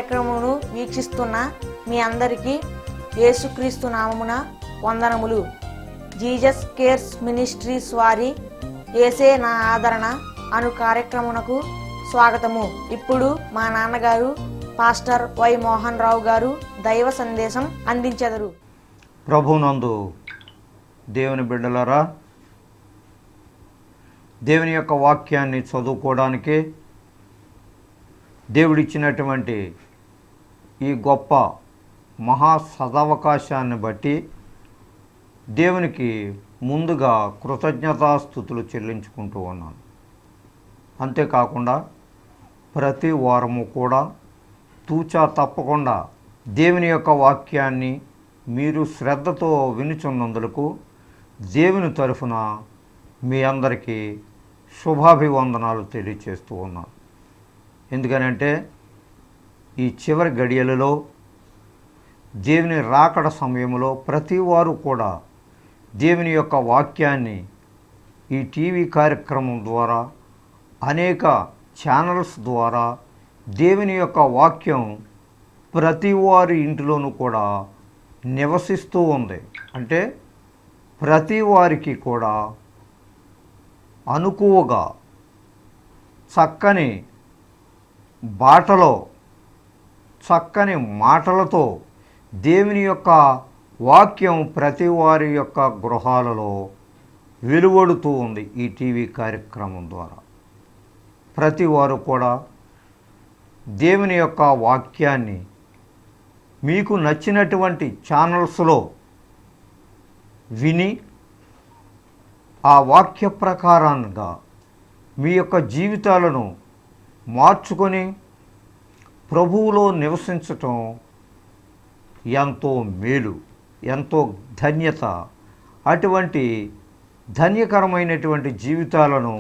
కార్యక్రమమును వీక్షిస్తున్న మీ అందరికీ యేసుక్రీస్తు నామమున వందనములు. జీసస్ కేర్స్ మినిస్ట్రీస్ వారి యేసే నా ఆదరణ అను కార్యక్రమునకు స్వాగతము. ఇప్పుడు మా నాన్నగారు పాస్టర్ వై మోహన్ రావు గారు దైవ సందేశం అందించెదరు. ప్రభునందు దేవుని బిడ్డలారా, దేవుని యొక్క వాక్యాన్ని చదువుకోవడానికి దేవుడిచ్చినటువంటి ఈ గొప్ప మహా సదవకాశాన్ని బట్టి దేవునికి ముందుగా కృతజ్ఞతాస్తుతులు చెల్లించుకుంటూ ఉన్నాను. అంతేకాకుండా ప్రతి వారము కూడా తూచా తప్పకుండా దేవుని యొక్క వాక్యాన్ని మీరు శ్రద్ధతో వినుచున్నందుకు దేవుని తరఫున మీ అందరికీ శుభాభివందనాలు తెలియచేస్తూ ఉన్నాను. ఎందుకనంటే ఈ చివరి గడియలలో దేవుని రాకడ సమయంలో ప్రతి వారు కూడా దేవుని యొక్క వాక్యాన్ని ఈ టీవీ కార్యక్రమం ద్వారా అనేక ఛానల్స్ ద్వారా దేవుని యొక్క వాక్యం ప్రతి వారి ఇంటిలోనూ కూడా నివసిస్తూ ఉంది. అంటే ప్రతి వారికి కూడా అనుకువగా చక్కని బాటలో చక్కని మాటలతో దేవుని యొక్క వాక్యం ప్రతి వారి యొక్క గృహాలలో వెలువడుతూ ఉంది. ఈ టీవీ కార్యక్రమం ద్వారా ప్రతి వారు కూడా దేవుని యొక్క వాక్యాన్ని మీకు నచ్చినటువంటి ఛానల్స్లో విని ఆ వాక్య ప్రకారంగా మీ యొక్క జీవితాలను మార్చుకొని ప్రభువులో నివసించటం ఎంతో మేలు, ఎంతో ధన్యత. అటువంటి ధన్యకరమైనటువంటి జీవితాలను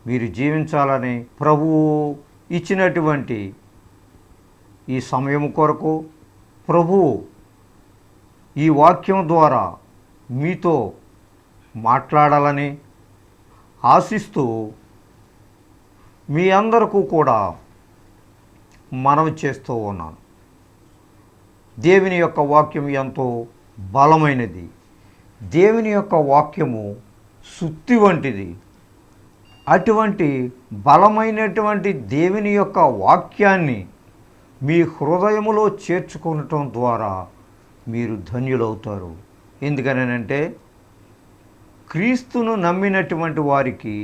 మీరు జీవించాలని ప్రభువు ఇచ్చినటువంటి ఈ సమయం కొరకు ప్రభువు ఈ వాక్యం ద్వారా మీతో మాట్లాడాలని ఆశిస్తూ మీ అందరికీ కూడా మనవి చేస్తూ ఉన్నాను. దేవుని యొక్క వాక్యం ఎంతో బలమైనది. దేవుని యొక్క వాక్యము సుత్తి వంటిది. అటువంటి బలమైనటువంటి దేవుని యొక్క వాక్యాన్ని మీ హృదయములో చేర్చుకోవటం ద్వారా మీరు ధన్యులవుతారు. ఎందుకనంటే క్రీస్తును నమ్మినటువంటి వారికి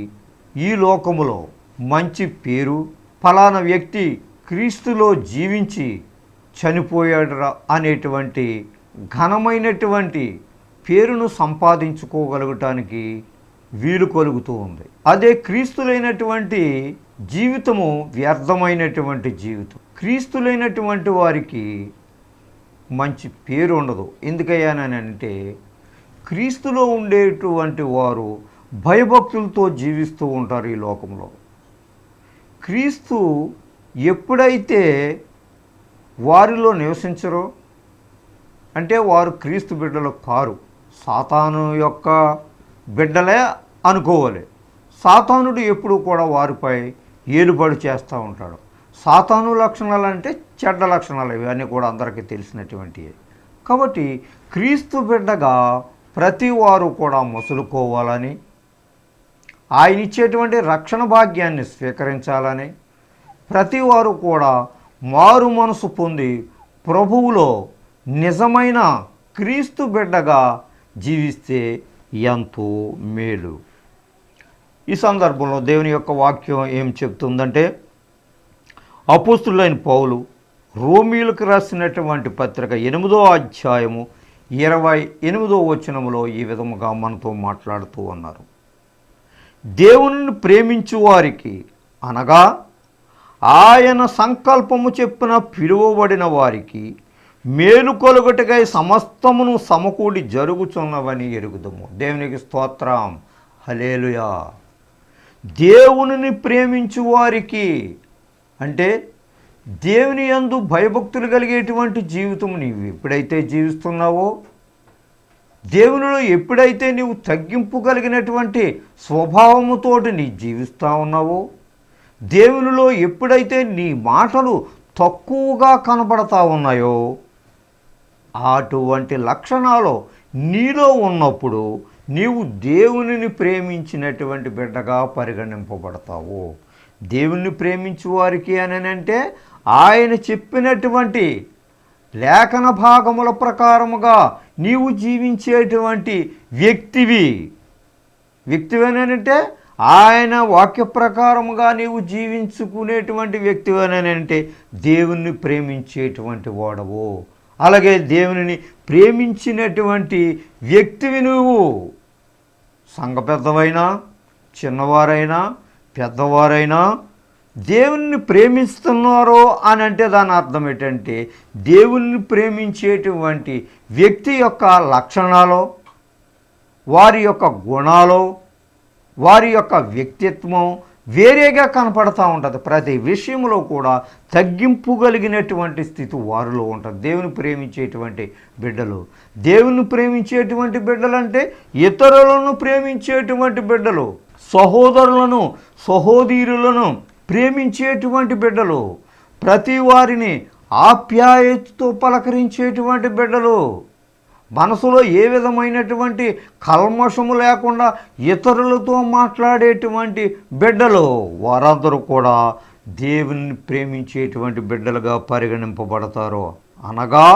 ఈ లోకములో మంచి పేరు, ఫలానా వ్యక్తి క్రీస్తులో జీవించి చనిపోయాడు అనేటువంటి ఘనమైనటువంటి పేరును సంపాదించుకోగలగటానికి వీలు కలుగుతూ ఉంది. అదే క్రీస్తులైనటువంటి జీవితము వ్యర్థమైనటువంటి జీవితం. క్రీస్తులైనటువంటి వారికి మంచి పేరు ఉండదు. ఎందుకయ్యానంటే క్రీస్తులో ఉండేటువంటి వారు భయభక్తులతో జీవిస్తూ ఉంటారు ఈ లోకంలో. క్రీస్తు ఎప్పుడైతే వారిలో నివసించరో అంటే వారు క్రీస్తు బిడ్డలు కారు, సాతాను యొక్క బిడ్డలే అనుకోవాలి. సాతానుడు ఎప్పుడు కూడా వారిపై ఏలుబడి చేస్తూ ఉంటాడు. సాతాను లక్షణాలు అంటే చెడ్డ లక్షణాలు, ఇవన్నీ కూడా అందరికీ తెలిసినటువంటివి. కాబట్టి క్రీస్తు బిడ్డగా ప్రతి వారు కూడా మసులుకోవాలని, ఆయన ఇచ్చేటువంటి రక్షణ భాగ్యాన్ని స్వీకరించాలని, ప్రతి వారు కూడా మారు మనసు పొంది ప్రభువులో నిజమైన క్రీస్తు బిడ్డగా జీవిస్తే ఎంతో మేలు. ఈ సందర్భంలో దేవుని యొక్క వాక్యం ఏం చెప్తుందంటే, అపోస్తులైన పౌలు రోమీయులకు రాసినటువంటి పత్రిక 8వ అధ్యాయము 28వ వచనములో ఈ విధముగా మనతో మాట్లాడుతూ ఉన్నారు. దేవుని ప్రేమించు వారికి అనగా ఆయన సంకల్పము చెప్పున పిలువబడిన వారికి మేలు కొలుగుటకై సమస్తమును సమకూడి జరుగుచున్నవని ఎరుగుదము. దేవునికి స్తోత్రం, హల్లెలూయా. దేవునిని ప్రేమించు వారికి అంటే దేవుని యందు భయభక్తులు కలిగేటువంటి జీవితం నీవు ఎప్పుడైతే జీవిస్తున్నావో, దేవునిలో ఎప్పుడైతే నీవు తగ్గింపు కలిగినటువంటి స్వభావముతోటి నీ జీవిస్తూ ఉన్నావో, దేవునిలో ఎప్పుడైతే నీ మాటలు తక్కువగా కనబడతా ఉన్నాయో అటువంటి లక్షణాలు నీలో ఉన్నప్పుడు నీవు దేవునిని ప్రేమించినటువంటి బిడ్డగా పరిగణింపబడతావు. దేవుణ్ణి ప్రేమించు వారికి అని అంటే ఆయన చెప్పినటువంటి లేఖన భాగముల ప్రకారముగా నీవు జీవించేటువంటి వ్యక్తివేనంటే ఆయన వాక్య ప్రకారముగా నీవు జీవించుకునేటువంటి వ్యక్తివేనంటే దేవుణ్ణి ప్రేమించేటువంటి వాడవు. అలాగే దేవునిని ప్రేమించినటువంటి వ్యక్తివి నువ్వు. సంఘ పెద్దవైనా చిన్నవారైనా పెద్దవారైనా దేవుణ్ణి ప్రేమిస్తున్నారు అని అంటే దాని అర్థం ఏంటంటే దేవుణ్ణి ప్రేమించేటువంటి వ్యక్తి యొక్క లక్షణాలు, వారి యొక్క గుణాలు, వారి యొక్క వ్యక్తిత్వం వేరేగా కనపడతా ఉంటుంది. ప్రతి విషయంలో కూడా తగ్గింపు కలిగినటువంటి స్థితి వారిలో ఉంటుంది. దేవుని ప్రేమించేటువంటి బిడ్డలు అంటే ఇతరులను ప్రేమించేటువంటి బిడ్డలు, సహోదరులను సహోదరులను ప్రేమించేటువంటి బిడ్డలు, ప్రతి వారిని ఆప్యాయతతో పలకరించేటువంటి బిడ్డలు, మనసులో ఏ విధమైనటువంటి కల్మషము లేకుండా ఇతరులతో మాట్లాడేటువంటి బిడ్డలు, వారందరూ కూడా దేవుని ప్రేమించేటువంటి బిడ్డలుగా పరిగణింపబడతారు. అనగా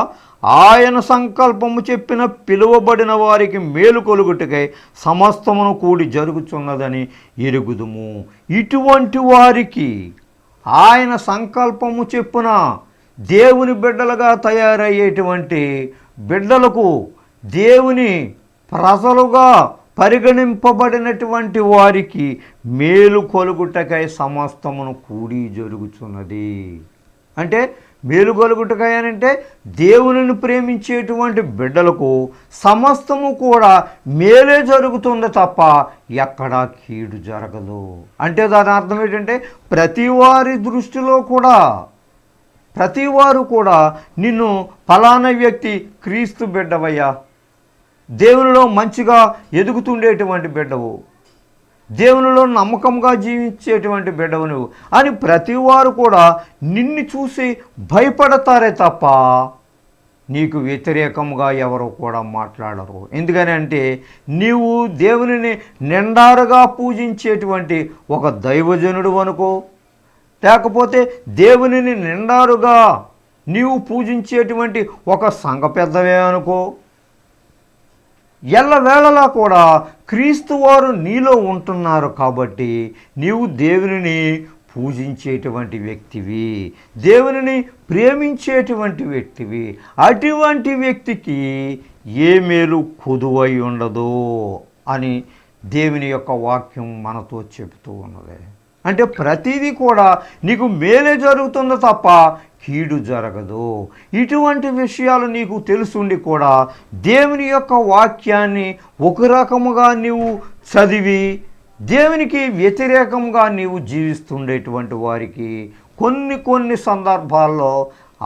ఆయన సంకల్పము చెప్పిన పిలువబడిన వారికి మేలు కొలుగుటకై సమస్తమును కూడి జరుగుతున్నదని ఎరుగుదుము. ఇటువంటి వారికి ఆయన సంకల్పము చెప్పున దేవుని బిడ్డలుగా తయారయ్యేటువంటి బిడ్డలకు, దేవుని ప్రజలుగా పరిగణింపబడినటువంటి వారికి మేలు కొలుగుటకై సమస్తమును కూడి జరుగుతున్నది. అంటే మేలు కలుగుటకై అని అంటే దేవునిని ప్రేమించేటువంటి బిడ్డలకు సమస్తము కూడా మేలే జరుగుతుంది తప్ప ఎక్కడా కీడు జరగదు. అంటే దాని అర్థం ఏంటంటే ప్రతి వారి దృష్టిలో కూడా ప్రతివారు కూడా నిన్ను ఫలానా వ్యక్తి క్రీస్తు బిడ్డవయ్యా, దేవునిలో మంచిగా ఎదుగుతుండేటువంటి బిడ్డవు, దేవునిలో నమ్మకంగా జీవించేటువంటి బిడ్డవు నువ్వు అని ప్రతివారు కూడా నిన్ను చూసి భయపడతారే తప్ప నీకు వ్యతిరేకంగా ఎవరు కూడా మాట్లాడరు. ఎందుకని అంటే నీవు దేవునిని నిండారుగా పూజించేటువంటి ఒక దైవజనుడు అనుకో, లేకపోతే దేవునిని నిండారుగా నీవు పూజించేటువంటి ఒక సంఘ పెద్దవే అనుకో, ఎల్లవేళలా కూడా క్రీస్తు వారు నీలో ఉంటున్నారు కాబట్టి నీవు దేవునిని పూజించేటువంటి వ్యక్తివి, దేవునిని ప్రేమించేటువంటి వ్యక్తివి. అటువంటి వ్యక్తికి ఏ మేలు కొదువై ఉండదు అని దేవుని యొక్క వాక్యం మనతో చెబుతూ ఉన్నది. అంటే ప్రతిదీ కూడా నీకు మేలే జరుగుతుందో తప్ప కీడు జరగదు. ఇటువంటి విషయాలు నీకు తెలుసుండి కూడా దేవుని యొక్క వాక్యాన్ని ఒక రకముగా నీవు చదివి దేవునికి వ్యతిరేకంగా నీవు జీవిస్తుండేటువంటి వారికి కొన్ని సందర్భాల్లో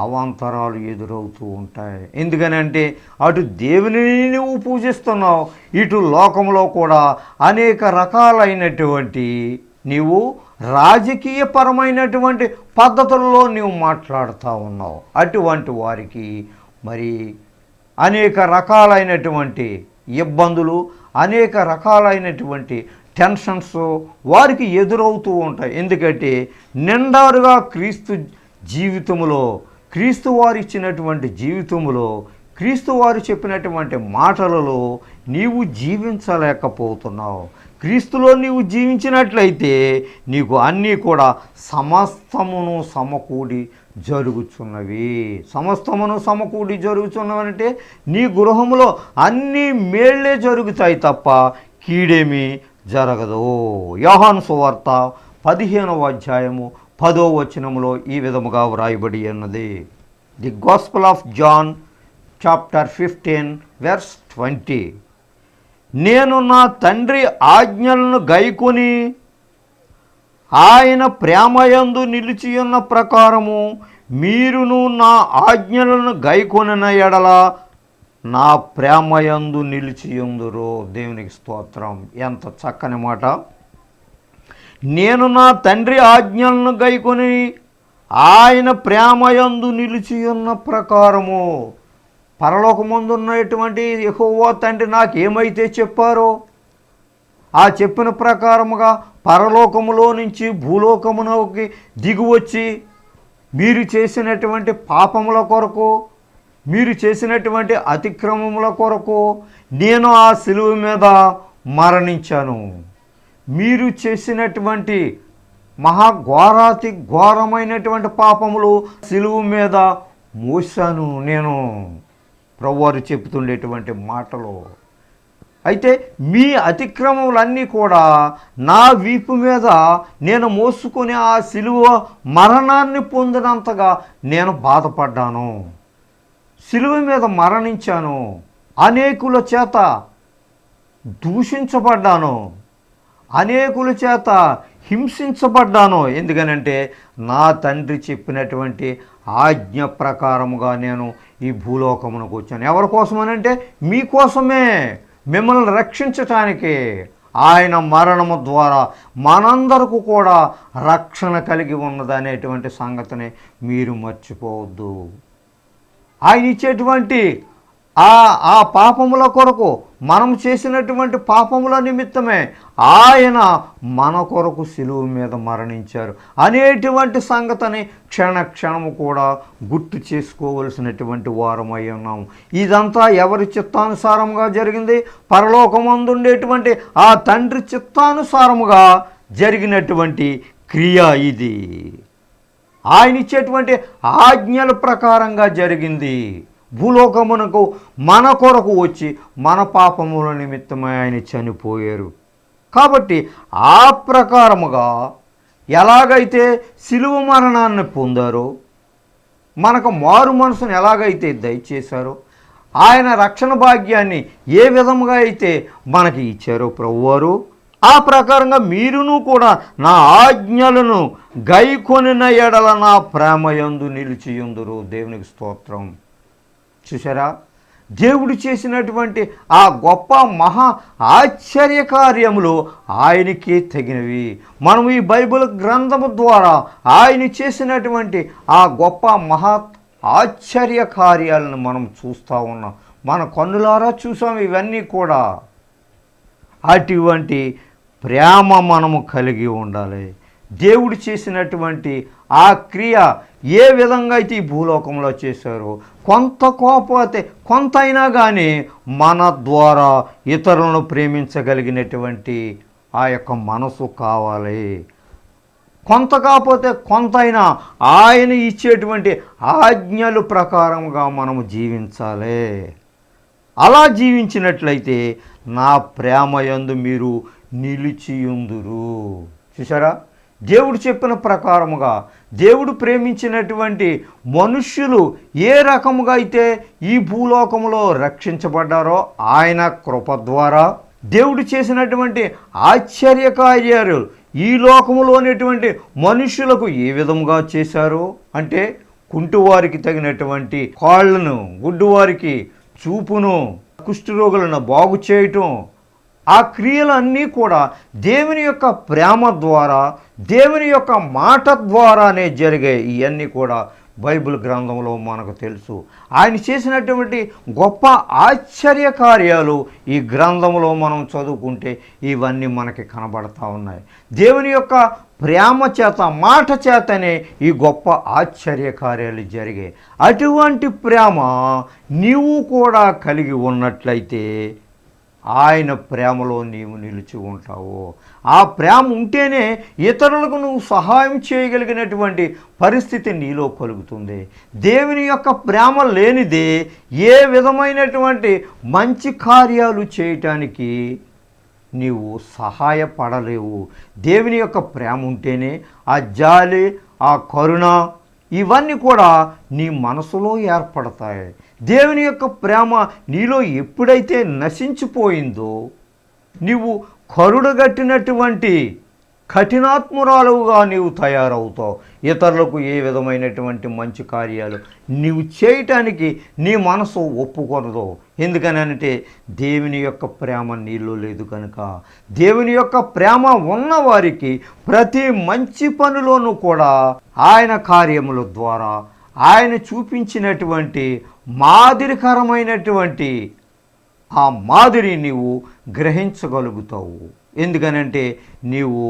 అవాంతరాలు ఎదురవుతూ ఉంటాయి. ఎందుకనంటే అటు దేవుని నువ్వు పూజిస్తున్నావు, ఇటు లోకంలో కూడా అనేక రకాలైనటువంటి నీవు రాజకీయపరమైనటువంటి పద్ధతుల్లో నీవు మాట్లాడుతూ ఉన్నావు. అటువంటి వారికి మరి అనేక రకాలైనటువంటి ఇబ్బందులు, అనేక రకాలైనటువంటి టెన్షన్స్ వారికి ఎదురవుతూ ఉంటాయి. ఎందుకంటే నిండారుగా క్రీస్తు జీవితంలో, క్రీస్తు వారు ఇచ్చినటువంటి జీవితంలో, క్రీస్తు వారు చెప్పినటువంటి మాటలలో నీవు జీవించలేకపోతున్నావు. క్రీస్తులో నీవు జీవించినట్లయితే నీకు అన్నీ కూడా సమస్తమును సమకూడి జరుగుతున్నవి. సమస్తమును సమకూడి జరుగుతున్నవంటే నీ గృహంలో అన్నీ మేళ్ళే జరుగుతాయి తప్ప కీడేమీ జరగదు. యోహాను సువార్త 15వ అధ్యాయము 10వ వచనములో ఈ విధముగా వ్రాయబడి ఉన్నది. The Gospel of John chapter 15 verse 20. నేను నా తండ్రి ఆజ్ఞలను గైకొని ఆయన ప్రేమయందు నిలిచియున్న ప్రకారము మీరును నా ఆజ్ఞలను గైకొనిన ఎడల నా ప్రేమయందు నిలిచియుందురు. దేవునికి స్తోత్రం. ఎంత చక్కని మాట. నేను నా తండ్రి ఆజ్ఞలను గైకొని ఆయన ప్రేమయందు నిలిచి ఉన్న ప్రకారము పరలోకమందున్నటువంటి యెహోవా తండ్రి నాకు ఏమైతే చెప్పారో ఆ చెప్పిన ప్రకారముగా పరలోకములో నుంచి భూలోకమునకి దిగువచ్చి మీరు చేసినటువంటి పాపముల కొరకు, మీరు చేసినటువంటి అతిక్రమముల కొరకు నేను ఆ సిలువ మీద మరణించాను. మీరు చేసినటువంటి మహాఘోరాతి ఘోరమైనటువంటి పాపములు సిలువ మీద మోసాను నేను. ప్రభువారు చెబుతుండేటువంటి మాటలు. అయితే మీ అతిక్రమములన్నీ కూడా నా వీపు మీద నేను మోసుకొని ఆ సిలువ మరణాన్ని పొందినంతగా నేను బాధపడ్డాను. సిలువ మీద మరణించాను. అనేకుల చేత దూషించబడ్డాను, అనేకుల చేత హింసించబడ్డాను. ఎందుకనంటే నా తండ్రి చెప్పినటువంటి ఆజ్ఞ ప్రకారముగా నేను ఈ భూలోకమునకు వచ్చాను. ఎవరి కోసమనంటే మీకోసమే, మిమ్మల్ని రక్షించటానికి. ఆయన మరణము ద్వారా మనందరకు కూడా రక్షణ కలిగి ఉన్నదనేటువంటి సంగతిని మీరు మర్చిపోవద్దు. ఆయన ఇచ్చేటువంటి ఆ పాపముల కొరకు, మనం చేసినటువంటి పాపముల నిమిత్తమే ఆయన మన కొరకు సిలువ మీద మరణించారు అనేటువంటి సంగతిని క్షణము కూడా గుర్తు చేసుకోవలసినటువంటి వారమై ఉన్నాము. ఇదంతా ఎవరి చిత్తానుసారముగా జరిగింది? పరలోకమందుండేటువంటి ఆ తండ్రి చిత్తానుసారముగా జరిగినటువంటి క్రియ ఇది. ఆయన ఇచ్చేటువంటి ఆజ్ఞల ప్రకారంగా జరిగింది. భూలోకమునకు మన కొరకు వచ్చి మన పాపముల నిమిత్తమై ఆయన చనిపోయారు. కాబట్టి ఆ ప్రకారముగా ఎలాగైతే సిలువ మరణాన్ని పొందారో, మనకు మారు మనసును ఎలాగైతే దయచేశారో, ఆయన రక్షణ భాగ్యాన్ని ఏ విధముగా అయితే మనకి ఇచ్చారో ప్రభువారు, ఆ ప్రకారంగా మీరును కూడా నా ఆజ్ఞలను గైకొనిన ఎడల నా ప్రేమయందు నిలిచియుందురు. దేవునికి స్తోత్రం. చూసారా, దేవుడు చేసినటువంటి ఆ గొప్ప మహా ఆశ్చర్య కార్యములు ఆయనకే తగినవి. మనం ఈ బైబిల్ గ్రంథము ద్వారా ఆయన చేసినటువంటి ఆ గొప్ప మహా ఆశ్చర్య కార్యాలను మనం చూస్తూ ఉన్నాం. మన కన్నులారా చూసాం ఇవన్నీ కూడా. అటువంటి ప్రేమ మనము కలిగి ఉండాలి. దేవుడు చేసినటువంటి ఆ క్రియ ఏ విధంగా అయితే ఈ భూలోకంలో చేశారో, కొంత కోపతే కొంత అయినా కానీ మన ద్వారా ఇతరులను ప్రేమించగలిగినటువంటి ఆ యొక్క మనసు కావాలి. కొంత కాకపోతే కొంతైనా ఆయన ఇచ్చేటువంటి ఆజ్ఞలు ప్రకారంగా మనము జీవించాలి. అలా జీవించినట్లయితే నా ప్రేమయందు మీరు నిలిచియుందురు. చూసారా, దేవుడు చెప్పిన ప్రకారముగా దేవుడు ప్రేమించినటువంటి మనుష్యులు ఏ రకముగా అయితే ఈ భూలోకములో రక్షించబడ్డారో, ఆయన కృప ద్వారా దేవుడు చేసినటువంటి ఆశ్చర్య కార్యాలు ఈ లోకములోనేటువంటి మనుష్యులకు ఏ విధముగా చేశారో అంటే, కుంటివారికి తగినటువంటి కాళ్ళను, గుడ్డివారికి చూపును, కుష్ఠరోగులను బాగు చేయటం, ఆ క్రియలన్నీ కూడా దేవుని యొక్క ప్రేమ ద్వారా, దేవుని యొక్క మాట ద్వారానే జరిగాయి. ఇవన్నీ కూడా బైబిల్ గ్రంథంలో మనకు తెలుసు. ఆయన చేసినటువంటి గొప్ప ఆశ్చర్య కార్యాలు ఈ గ్రంథంలో మనం చదువుకుంటే ఇవన్నీ మనకి కనబడతా ఉన్నాయి. దేవుని యొక్క ప్రేమ చేత, మాట చేతనే ఈ గొప్ప ఆశ్చర్య కార్యాలు జరిగాయి. అటువంటి ప్రేమ నీవు కూడా కలిగి ఉన్నట్లయితే ఆయన ప్రేమలో నీవు నిలిచి ఉంటావు. ఆ ప్రేమ ఉంటేనే ఇతరులకు నువ్వు సహాయం చేయగలిగినటువంటి పరిస్థితి నీలో కలుగుతుంది. దేవుని యొక్క ప్రేమ లేనిదే ఏ విధమైనటువంటి మంచి కార్యాలు చేయటానికి నీవు సహాయపడలేవు. దేవుని యొక్క ప్రేమ ఉంటేనే ఆ జాలి, ఆ కరుణ ఇవన్నీ కూడా నీ మనసులో ఏర్పడతాయి. దేవుని యొక్క ప్రేమ నీలో ఎప్పుడైతే నశించిపోయిందో, నీవు కరుడుగట్టినటువంటి కఠినాత్మురాలుగా నీవు తయారవుతావు. ఇతరులకు ఏ విధమైనటువంటి మంచి కార్యాలు నీవు చేయటానికి నీ మనసు ఒప్పుకొనదు. ఎందుకనంటే దేవుని యొక్క ప్రేమ నీలో లేదు కనుక. దేవుని యొక్క ప్రేమ ఉన్నవారికి ప్రతి మంచి పనిలోనూ కూడా ఆయన కార్యముల ద్వారా ఆయన చూపించినటువంటి మాదిరికరమైనటువంటి ఆ మాదిరి నీవు గ్రహించగలుగుతావు. ఎందుకనంటే నీవు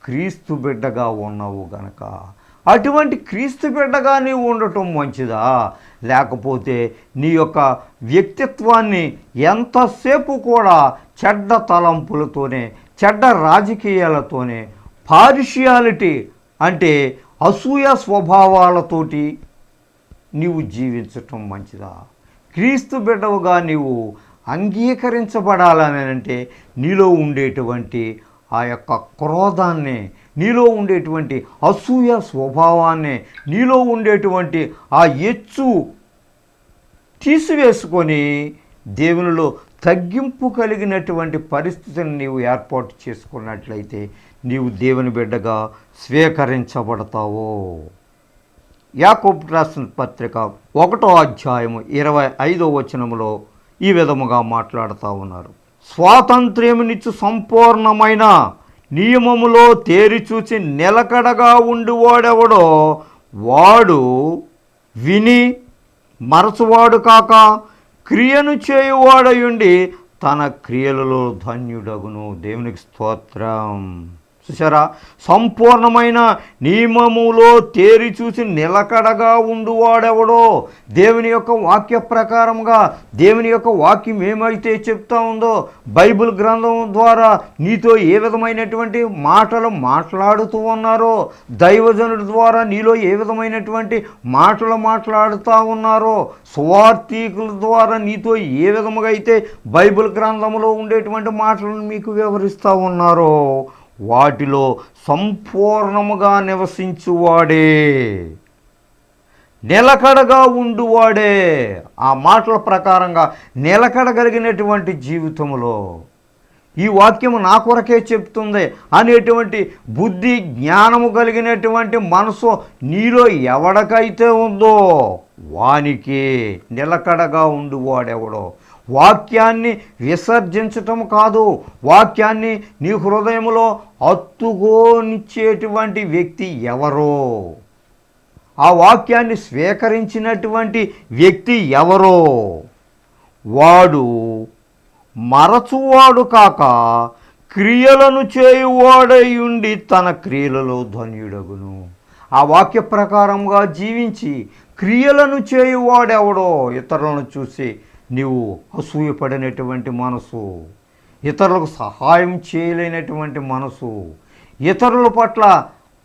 క్రీస్తు బిడ్డగా ఉన్నావు గనక. అటువంటి క్రీస్తు బిడ్డగా నీవు ఉండటం మంచిదా, లేకపోతే నీ యొక్క వ్యక్తిత్వాన్ని ఎంతసేపు కూడా చెడ్డ తలంపులతోనే, చెడ్డ రాజకీయాలతోనే, పార్షియాలిటీ అంటే అసూయ స్వభావాలతోటి నీవు జీవించటం మంచిదా? క్రీస్తు బిడ్డవుగా నీవు అంగీకరించబడాలని అంటే నీలో ఉండేటువంటి ఆ యొక్క క్రోధాన్ని, నీలో ఉండేటువంటి అసూయ స్వభావాన్ని, నీలో ఉండేటువంటి ఆ ఎచ్చు తీసివేసుకొని దేవునిలో తగ్గింపు కలిగినటువంటి పరిస్థితిని నీవు ఏర్పాటు చేసుకున్నట్లయితే నీవు దేవుని బిడ్డగా స్వీకరించబడతావు. యాకోబు రాసిన పత్రిక 1వ అధ్యాయము 25వ వచనములో ఈ విధముగా మాట్లాడుతూ ఉన్నారు. స్వాతంత్ర్యమునిచ్చు సంపూర్ణమైన నియమములో తేరిచూచి నిలకడగా ఉండివాడెవడో వాడు విని మరచువాడు కాక క్రియను చేయువాడయుండి తన క్రియలలో ధన్యుడగును. దేవునికి స్తోత్రం. చూసారా, సంపూర్ణమైన నియమములో తేరి చూసి నిలకడగా ఉండువాడెవడో. దేవుని యొక్క వాక్య ప్రకారంగా, దేవుని యొక్క వాక్యం ఏమైతే చెప్తా ఉందో, బైబిల్ గ్రంథం ద్వారా నీతో ఏ విధమైనటువంటి మాటలు మాట్లాడుతూ ఉన్నారో, దైవజనుడి ద్వారా నీలో ఏ విధమైనటువంటి మాటలు మాట్లాడుతూ ఉన్నారో, సువార్థికుల ద్వారా నీతో ఏ విధముగా అయితే బైబిల్ గ్రంథంలో ఉండేటువంటి మాటలను మీకు వివరిస్తూ ఉన్నారో, వాటిలో సంపూర్ణముగా నివసించువాడే, నిలకడగా ఉండువాడే, ఆ మాటల ప్రకారంగా నిలకడగలిగినటువంటి జీవితంలో ఈ వాక్యము నా కొరకే చెప్తుంది అనేటువంటి బుద్ధి జ్ఞానము కలిగినటువంటి మనసు నీలో ఎవడికైతే ఉందో వానికి నిలకడగా ఉండువాడెవడో. వాక్యాన్ని విసర్జించటం కాదు, వాక్యాన్ని నీ హృదయంలో అత్తుకోనిచ్చేటువంటి వ్యక్తి ఎవరో, ఆ వాక్యాన్ని స్వీకరించినటువంటి వ్యక్తి ఎవరో వాడు మరచువాడు కాక క్రియలను చేయువాడయుండి తన క్రియలలో ధన్యుడగును. ఆ వాక్య ప్రకారంగా జీవించి క్రియలను చేయువాడెవడో, ఇతరులను చూసి నీవు అసూయపడినటువంటి మనసు, ఇతరులకు సహాయం చేయలేనటువంటి మనసు, ఇతరుల పట్ల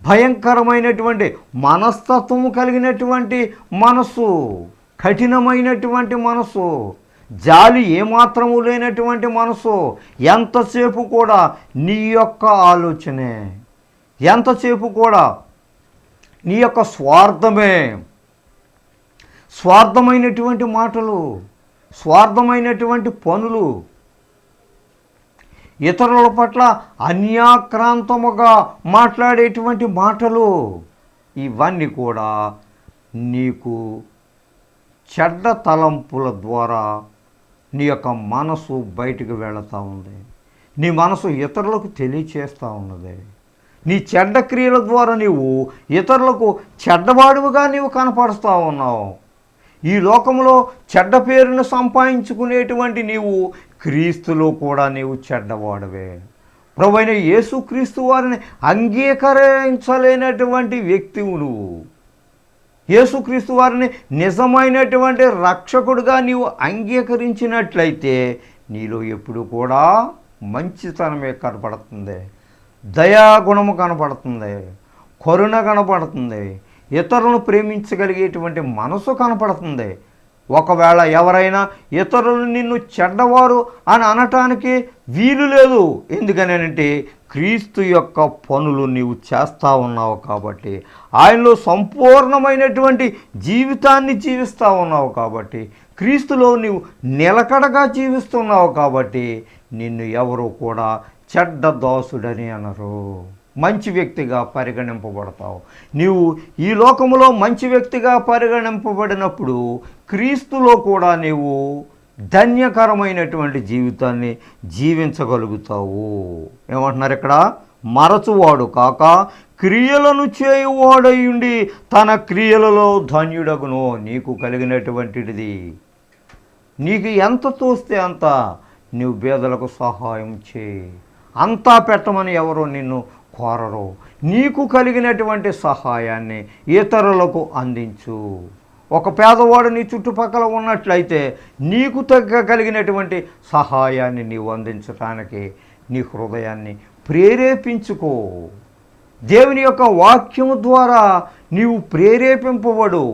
భయంకరమైనటువంటి మనస్తత్వము కలిగినటువంటి మనసు, కఠినమైనటువంటి మనసు, జాలి ఏమాత్రము లేనటువంటి మనసు, ఎంతసేపు కూడా నీ యొక్క ఆలోచనే, ఎంతసేపు కూడా నీ యొక్క స్వార్థమే, స్వార్థమైనటువంటి మాటలు, స్వార్థమైనటువంటి పనులు, ఇతరుల పట్ల అన్యాక్రాంతముగా మాట్లాడేటువంటి మాటలు, ఇవన్నీ కూడా నీకు చెడ్డ తలంపుల ద్వారా నీ యొక్క మనసు బయటకు వెళుతూ ఉంది. నీ మనసు ఇతరులకు తెలియచేస్తూ ఉన్నది. నీ చెడ్డ క్రియల ద్వారా నీవు ఇతరులకు చెడ్డవాడుగా నీవు కనపడుతూ ఉన్నావు. ఈ లోకంలో చెడ్డ పేరును సంపాదించుకునేటువంటి నీవు క్రీస్తులో కూడా నీవు చెడ్డవాడవే. ప్రభువైన యేసుక్రీస్తు వారిని అంగీకరించలేనటువంటి వ్యక్తివు నువ్వు. యేసుక్రీస్తు వారిని నిజమైనటువంటి రక్షకుడిగా నీవు అంగీకరించినట్లయితే నీలో ఎప్పుడు కూడా మంచితనమే కనపడుతుంది, దయాగుణము కనపడుతుంది, కరుణ కనపడుతుంది, ఇతరులను ప్రేమించగలిగేటువంటి మనసు కనపడుతుంది. ఒకవేళ ఎవరైనా ఇతరులు నిన్ను చెడ్డవారు అని అనటానికి వీలు లేదు. ఎందుకనంటే క్రీస్తు యొక్క పనులు నీవు చేస్తూ ఉన్నావు కాబట్టి, ఆయనలో సంపూర్ణమైనటువంటి జీవితాన్ని జీవిస్తూ ఉన్నావు కాబట్టి, క్రీస్తులో నీవు నిలకడగా జీవిస్తున్నావు కాబట్టి నిన్ను ఎవరు కూడా చెడ్డ దాసుడని అనరు. మంచి వ్యక్తిగా పరిగణింపబడతావు. నీవు ఈ లోకములో మంచి వ్యక్తిగా పరిగణింపబడినప్పుడు క్రీస్తులో కూడా నీవు ధన్యకరమైనటువంటి జీవితాన్ని జీవించగలుగుతావు. ఏమంటున్నారు ఇక్కడ? మరచువాడు కాక క్రియలను చేయువాడయుండి తన క్రియలలో ధన్యుడగును. నీకు కలిగినటువంటిది, నీకు ఎంత తోస్తే అంత నీవు పేదలకు సహాయం చేయి. అంతా పెట్టమని ఎవరో నిన్ను కోరరు. నీకు కలిగినటువంటి సహాయాన్ని ఇతరులకు అందించు. ఒక పేదవాడు నీ చుట్టుపక్కల ఉన్నట్లయితే నీకు కలిగినటువంటి సహాయాన్ని నీవు అందించడానికి నీ హృదయాన్ని ప్రేరేపించుకో. దేవుని యొక్క వాక్యము ద్వారా నీవు ప్రేరేపింపబడు.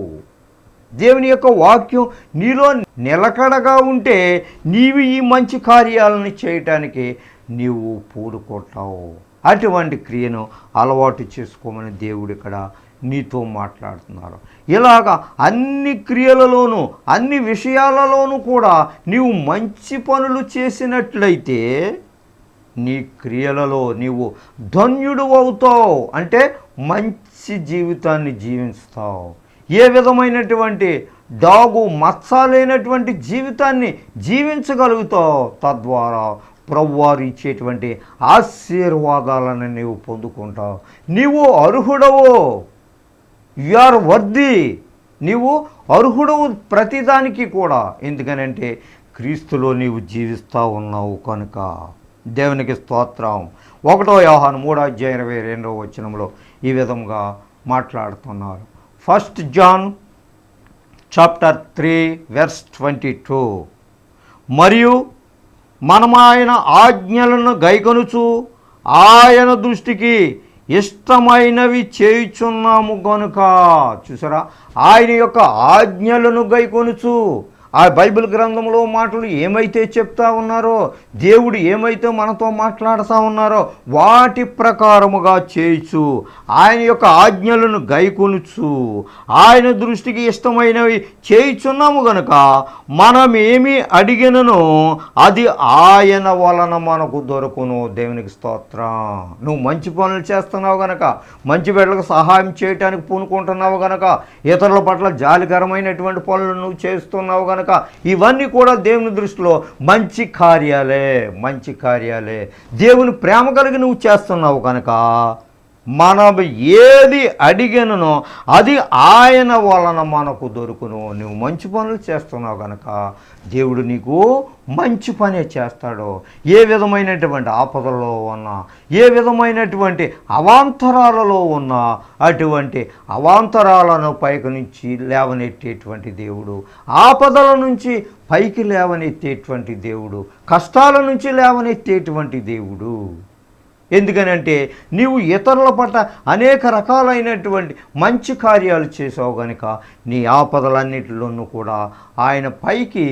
దేవుని యొక్క వాక్యం నీలో నిలకడగా ఉంటే నీవు ఈ మంచి కార్యాలను చేయటానికి నీవు పూనుకుంటావు. అటువంటి క్రియను అలవాటు చేసుకోమని దేవుడు ఇక్కడ నీతో మాట్లాడుతున్నారు. ఇలాగా అన్ని క్రియలలోనూ అన్ని విషయాలలోనూ కూడా నీవు మంచి పనులు చేసినట్లయితే నీ క్రియలలో నీవు ధన్యుడు అవుతావు. అంటే మంచి జీవితాన్ని జీవిస్తావు. ఏ విధమైనటువంటి డాగు మచ్చ లేనటువంటి జీవితాన్ని జీవించగలుగుతావు. తద్వారా ప్రభువారు ఇచ్చేటువంటి ఆశీర్వాదాలను నీవు పొందుకుంటావు. నీవు అర్హుడవు. You are worthy. నీవు అర్హుడవు ప్రతిదానికి కూడా. ఎందుకనంటే క్రీస్తులో నీవు జీవిస్తూ ఉన్నావు కనుక. దేవునికి స్తోత్రం. 1 యోహాను 3:22 ఈ విధంగా మాట్లాడుతున్నారు. 1 John 3:22 మరియు మనం ఆయన ఆజ్ఞలను గైకొనుచు ఆయన దృష్టికి ఇష్టమైనవి చేయుచున్నాము గనుక. చూసారా, ఆయన యొక్క ఆజ్ఞలను గైకొనుచు. ఆ బైబిల్ గ్రంథంలో మాటలు ఏమైతే చెప్తా ఉన్నారో, దేవుడు ఏమైతే మనతో మాట్లాడుతూ ఉన్నారో వాటి ప్రకారముగా చేయుచు, ఆయన యొక్క ఆజ్ఞలను గైకొనుచు, ఆయన దృష్టికి ఇష్టమైనవి చేయుచున్నాము గనుక మనమేమి అడిగిననో అది ఆయన వలన మనకు దొరుకును. దేవునికి స్తోత్రం. నువ్వు మంచి పనులు చేస్తున్నావు గనక, మంచి బిడ్డలకు సహాయం చేయటానికి పూనుకుంటున్నావు గనక, ఇతరుల పట్ల జాలికరమైనటువంటి పనులు నువ్వు చేస్తున్నావు గనక ఇవన్నీ కూడా దేవుని దృష్టిలో మంచి కార్యాలే. దేవుని ప్రేమ కలిగి నువ్వు చేస్తున్నావు కనుక మనం ఏది అడిగిననో అది ఆయన వలన మనకు దొరుకును. నువ్వు మంచి పనులు చేస్తున్నావు కనుక దేవుడు నీకు మంచి పనే చేస్తాడు. ఏ విధమైనటువంటి ఆపదల్లో ఉన్నా, ఏ విధమైనటువంటి అవాంతరాలలో ఉన్నా అటువంటి అవాంతరాలను పైకి నుంచి లేవనెత్తేటువంటి దేవుడు, ఆపదల నుంచి పైకి లేవనెత్తేటువంటి దేవుడు, కష్టాల నుంచి లేవనెత్తేటువంటి దేవుడు. ఎందుకనంటే నీవు ఇతరుల పట్ల అనేక రకాలైనటువంటి మంచి కార్యాలు చేసావు కనుక నీ ఆపదలన్నిటిలోనూ కూడా ఆయన పైకి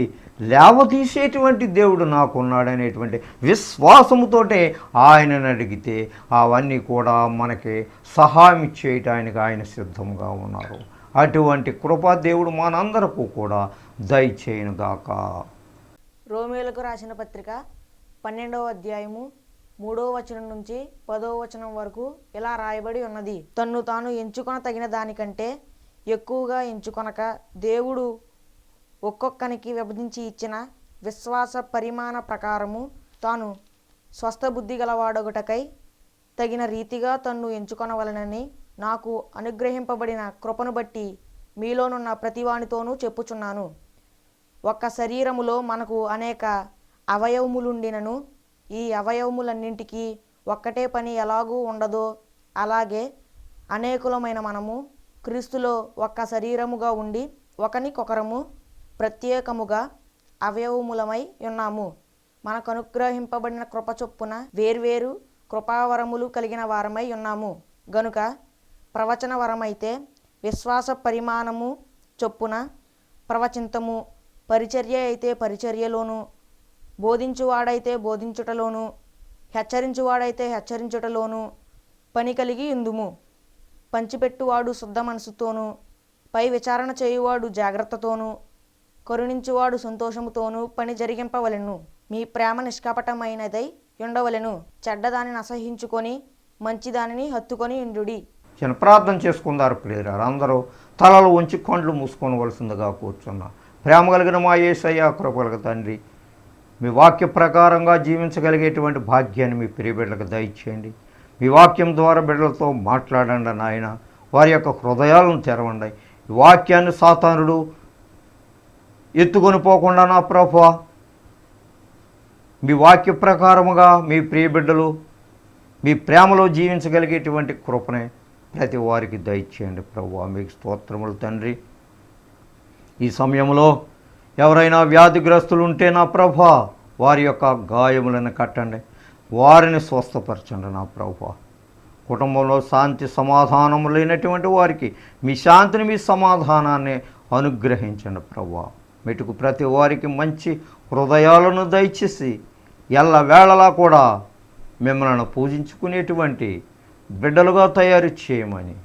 లేవతీసేటువంటి దేవుడు నాకున్నాడనేటువంటి విశ్వాసముతోటే ఆయనను అడిగితే అవన్నీ కూడా మనకి సహాయం చేయటానికి ఆయన సిద్ధంగా ఉన్నారు. అటువంటి కృపా దేవుడు మనందరకు కూడా దయచేయునుగాక. రోమేలకు రాసిన పత్రిక 12వ అధ్యాయము 3వ వచనం నుంచి 10వ వచనం వరకు ఇలా రాయబడి ఉన్నది. తన్ను తాను ఎంచుకొన తగిన దానికంటే ఎక్కువగా ఎంచుకొనక దేవుడు ఒక్కొక్కనికి విభజించి ఇచ్చిన విశ్వాస పరిమాణ ప్రకారము తాను స్వస్థ బుద్ధి గలవాడొకటకై తగిన రీతిగా తన్ను ఎంచుకొనవలనని నాకు అనుగ్రహింపబడిన కృపను బట్టి మీలోనున్న ప్రతివానితోనూ చెప్పుచున్నాను. ఒక్క శరీరములో మనకు అనేక అవయవములుండినను ఈ అవయవములన్నింటికీ ఒక్కటే పని ఎలాగూ ఉండదో అలాగే అనేకులమైన మనము క్రీస్తులో ఒక్క శరీరముగా ఉండి ఒకనికొకరము ప్రత్యేకముగా అవయవములమై ఉన్నాము. మనకు అనుగ్రహింపబడిన కృప చొప్పున వేర్వేరు కృపావరములు కలిగిన వారమై ఉన్నాము గనుక ప్రవచన వరమైతే విశ్వాస పరిమాణము చొప్పున ప్రవచింతము, పరిచర్య అయితే పరిచర్యలోను, బోధించువాడైతే బోధించుటలోను, హెచ్చరించువాడైతే హెచ్చరించుటలోను పని కలిగి ఉందుము. పంచిపెట్టువాడు శుద్ధ మనసుతోనూ, పై విచారణ చేయువాడు జాగ్రత్తతోనూ, కరుణించువాడు సంతోషముతోనూ పని జరిగింపవలెను. మీ ప్రేమ నిష్కపటమైనదై ఉండవలెను. చెడ్డదానిని అసహించుకొని మంచిదానిని హత్తుకొని ఇండుడి. చిన్న ప్రార్థన చేసుకుందారు ప్రియులారా. అందరూ తలలు ఉంచి కండ్లు మూసుకోవలసిందిగా కూర్చున్నా. ప్రేమ కలిగిన మా యేసయ్య, కృప కలిగిన తండ్రి, మీ వాక్య ప్రకారంగా జీవించగలిగేటువంటి భాగ్యాన్ని మీ ప్రియ బిడ్డలకు దయచేయండి. మీ వాక్యం ద్వారా బిడ్డలతో మాట్లాడండి నాయన. వారి యొక్క హృదయాలను తెరవండి. ఈ వాక్యాన్ని సాతానుడు ఎత్తుకొని పోకుండా నా ప్రభువా, మీ వాక్య ప్రకారముగా మీ ప్రియ బిడ్డలు మీ ప్రేమలో జీవించగలిగేటువంటి కృపనే ప్రతి వారికి దయచేయండి ప్రభువా. మీకు స్తోత్రములు తండ్రి. ఈ సమయంలో ఎవరైనా వ్యాధిగ్రస్తులు ఉంటే నా ప్రభువా, వారి యొక్క గాయములను కట్టండి, వారిని స్వస్థపరచండి నా ప్రభువా. కుటుంబంలో శాంతి సమాధానము లేనటువంటి వారికి మీ శాంతిని, మీ సమాధానాన్ని అనుగ్రహించండి ప్రభువా. మెటుకు ప్రతి వారికి మంచి హృదయాలను దయచేసి ఎల్లవేళలా కూడా మిమ్మల్ని పూజించుకునేటువంటి బిడ్డలుగా తయారు చేయమని,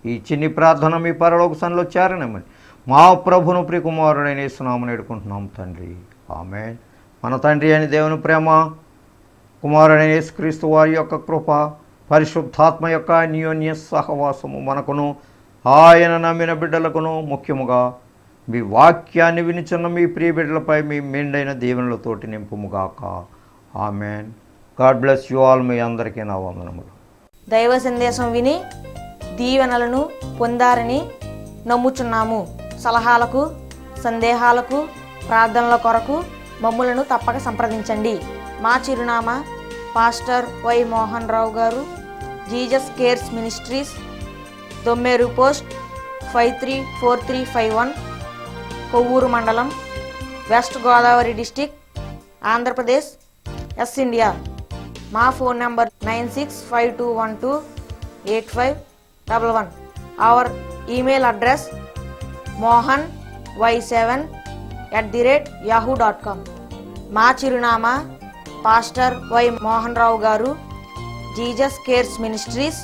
ఈ చిన్ని ప్రార్థన మీ పరలోక సన్నిధిలో చేరనమని మా ప్రభును ప్రియకుమారుడైన యేసునామమున వేడుకుంటున్నాం తండ్రి. ఆమేన్. మన తండ్రి అయిన దేవుని ప్రేమ, కుమారుడైన యేసుక్రీస్తు వారి యొక్క కృప, పరిశుద్ధాత్మ యొక్క అన్యోన్య సహవాసము మనకును ఆయన నమ్మిన బిడ్డలకును, ముఖ్యముగా మీ వాక్యాన్ని వినిచున్న మీ ప్రియ బిడ్డలపై మీ మెండైన దీవెనలతోటి నింపుముగాక. Amen. God bless you all. మీ అందరికీ నా వందనములు. దైవ సందేశం విని దీవెనలను పొందారని నమ్ముచున్నాము. సలహాలకు, సందేహాలకు, ప్రార్థనల కొరకు మమ్ములను తప్పక సంప్రదించండి. మా చిరునామా పాస్టర్ వై మోహన్ రావు గారు, Jesus cares ministries, Dommeru post 534351, Kovvur మండలం, west Godavari district, Andhra Pradesh, S India. మా phone number 9652128511. Our email address mohany7@yahoo.com. మా చిరునామా పాస్టర్ వై మోహన్ రావు గారు, Jesus cares ministries,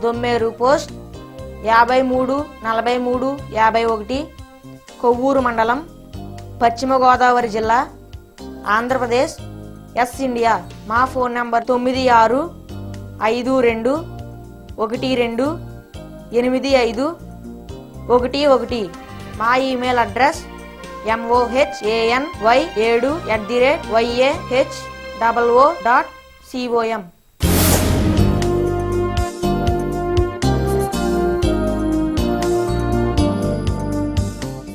Dommeru post 534351, Kovvur మండలం, పశ్చిమ గోదావరి జిల్లా, ఆంధ్రప్రదేశ్, ఎస్ ఇండియా. మా ఫోన్ నంబర్ 9652128511. మా ఈమెయిల్ అడ్రస్ mohany7@yahoo.com.